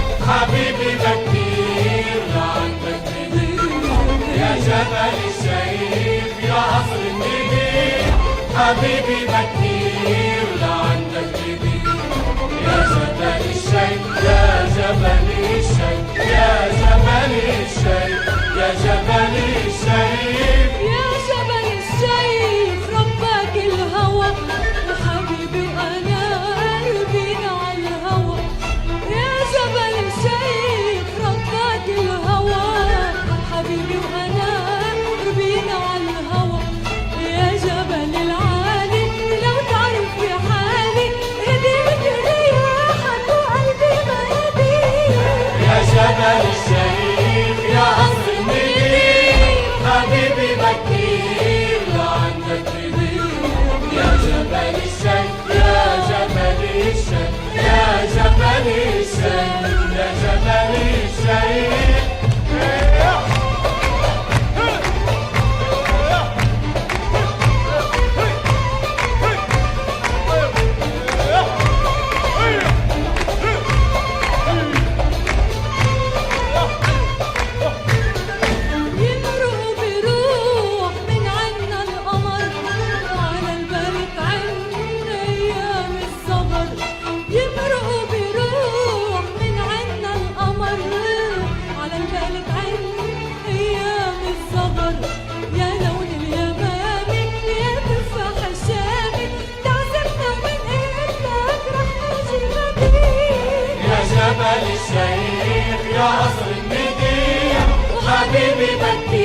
حبيبي بكير لعندك ندير يا جبل الشيخ يا قصر الندير حبيبي بكير لعندك ندير يا جبل الشيخ يا جبل الشيخ يا جبل الشيخ يا جبل الشيخ يا جبل الشيخ ربك الهوى وحبيبي أنا قلبي على الهوى يا جبل الشيخ ربك الهوى حبيبي وأنا قلبي على الهوى يا جبل العالي لو تعرف بحالي هديك رياحك وقلبي ما يديك يا جبل الشيخ يا قصر الندير حبيبي بكير لعندك ندير يا جبل الشيخ يا جبل الشيخ يا جبل الشيخ يا جبل الشيخ يمرق بروح من عنا القمر على البرد عنا أيام الصبر يمرق بروح من عنا القمر على البرد عنا أيام الصبر يا لون اليمامي يا تفاح الشامي تعزمنا ومن إيدك رح نجي مدين يا جبل الشيخ يا قصر الندير حبيبي بكير